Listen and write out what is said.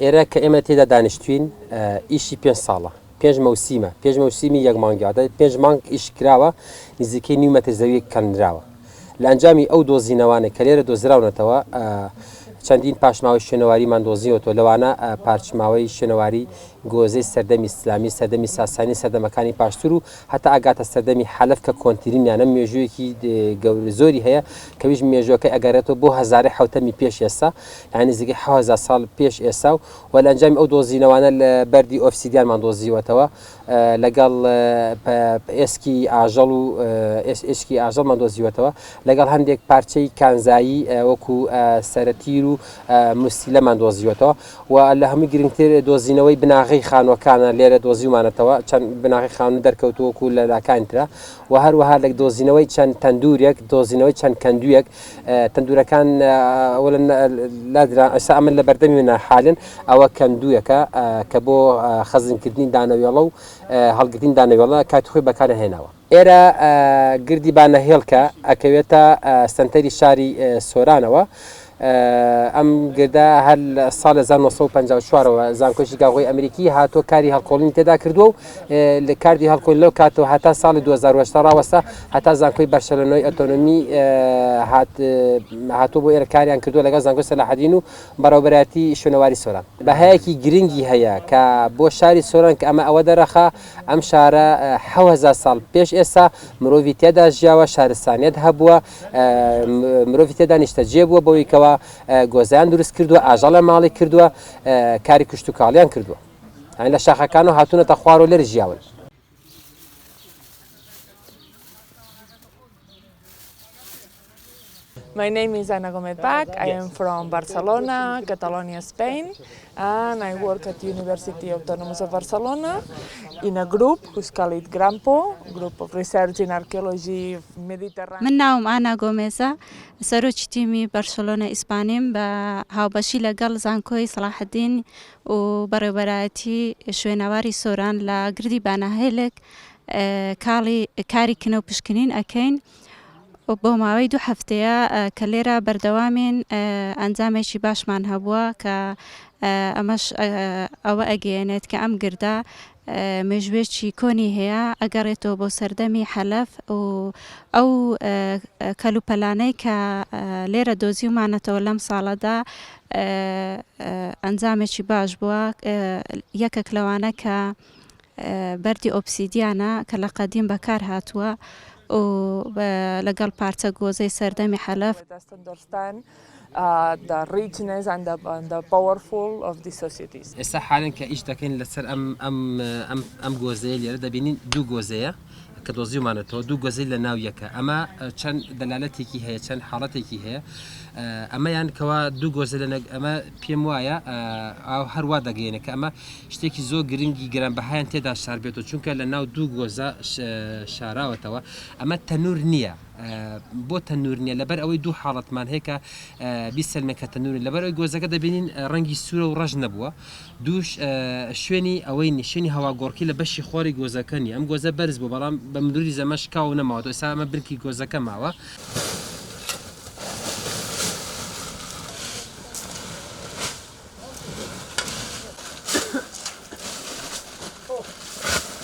ئێرە کە ئێمە تێدا دانیشتوین ئیشی 5 ساڵە 5 مەوسیمە 5 مەوسیمی یەک مانگیادە 5 مانگ ئیش کراوە نزیکەی نیو مەتر زەوی کەندراوە لە ئەنجامی ئەو دۆزینەوانە کە لێرە دۆزراونەتەوە چەندین پاشماوەی شوێنەواریمان دۆزیوەوە لەوانە پارچماوەی شوێنەواری گۆزەی سەردەمی ئیسلامی سەردەمی ساسانی سەردەمەکانی پاشتر و هەتا ئاگاتە سەردەمی حەلەف کە کۆنتیرینیانە مێژوویەکی زۆری هەیە کەویش مێژوەکەی ئەگەرێتەوە بۆ هەزارەی حوتەمی پێش ئێستا یعنی نزیکەی 1000 ساڵ پێش ئێستا و لە ئەنجامی ئەو دۆزینەوانە لە بەردی ئۆفسیدیانمان دۆزیوەتەوە لەگەڵ ئێسکی ئاژەڵ و ئێشکی ئاژەڵمان دۆزیوەتەوە لەگەڵ هەندێک پارچەی کانزایی وەکو سەرەتیر و موسیلەمان دۆزیوەتەوە و لە هەمووی گرنگتر دۆزینەوەی بناغی خانوەکانە لێرە دۆزیومانەتەوە چەند بناغی خانوو دەرکەوتووەکو لە لاکانترا و هەروەها لە دۆزینەوەی چەند تەندورێک دۆزینەوەی چەند کەندوویەک تەندورەکان ئەسا ئەمن لە بەردەمی منە حالن ئەوە کەندوویەکە کە بۆ خەزمکردنی دانەوێڵە و هەڵگرتنی دانەوێڵە کاتی خۆی بەکارە هێناوە ئێرە گردی بانەهێڵکە ئەکەوێتە سنتەری شاری سۆرانەوە ئەم گردە هەر ساڵ 1954ەوە زانکۆشی گاغۆی ئەمریکی هاتۆ کاری هەڵکۆڵینی تێدا کردووە و لە کاردی هەڵکۆڵین لەو کاتەوە هەتا ساڵی 2010 ڕاوەستا هەتا زانکۆی بەرشەلۆنەوەی ئۆتۆنۆمی هاتۆ بۆ ئێرە کاریان کردووە لەگەڵ زانکۆی سەلاحەدین و بەڕێوەبەرایەتی شوێنەواری سۆران بەهایەکی گرنگی هەیە کە بۆ شاری سۆران کە ئەوە دەرەخا ئەم شارە 1000 ساڵ پێش ئێستا مرۆڤی تێدا ژیاوە شارستانیەت هەبووە مرۆڤی تێدا نیشتەجێ بووە بەوەی کەوە گۆزیان دروست کردووە ئاژەڵە ماڵی کردووە کاری کشت و کاڵیان کردووە لە شاخەکانەوە هاتوونەتە خوار و لێرە ژیاون. My name is Ana Gómez Bach. I am from Barcelona, Catalonia, Spain, and I work at University Autonomous of Barcelona in a group who's called it GRAMPO, Group of Research in Archaeology of Mediterranean. من ناوم ئانا گۆمێزە سەرۆکی تیمی بەرشەلۆنە ئیسپانیم بە هاوبەشی لەگەڵ زانکۆی سەلاحەدین و بەڕێوەبەرایەتی شوێنەواری سۆران لە گردی بانەهێلێک کاری کنە و پشکنین ئەکەین بۆ ماوەی 2 هەفتەیە کە لێرە بەردەوامین ئەنجامێکی باشمان هەبووە کە ئەمەش ئەوە ئەگەیەنێت کە ئەم گردە مێژوێکی کۆنی هەیە ئەگەڕێتەوە بۆ سەردەمی حەلەف و ئەو کەلوپەلانەی کە لێرە دۆزیومانەتەوە لەم ساڵەدا ئەنجامێکی باش بووە یەکێک لەوانە کە بەردی ئۆبسیدیانە کە لە قەدیم بەکار هاتووە و لەگەڵ پارچە گۆزەی سەردەمی حەلەف the richness and the powerful of these societies. ئێستا حالن کە ئیش دەکەین لەسەر ئەم گۆزەیە لێرە دەبینین 2 گۆزەیە کە دۆزیومانێتەوە 2 گۆزەی لە ناو یەکە ئەمە چەند دەلالەتێکی هەیە چەند حاڵەتێکی هەیە ئەمەیان کەوا 2 گۆزە لە ئەمە پێم وایە هەروە دەگەێنێت کە ئەمە شتێکی زۆر گرنگی گرانبەهایان تێدا شار بێتەوە چونکە لە ناو 2 گۆزە شاراوەتەوە ئەمە تەنور نییە بۆ تەنور نییە لەبەر ئەوەی 2 حاڵەتمان هەیە کە بیسەلمێکە تەنوری لەبەر ئەوی گۆزەکە دەبینین ڕەنگی سوورە و ڕەش نەبووە دووش شوێنی ئەوەی نشێنی هەوا گۆڕکی لە بەشی خۆری گۆزەکەنی ئەم گۆزە بەرز بوو بەڵام بە مدوری زەمە شکاو نەماوە ئێستا ئەمە برکی گۆزەکە ماوە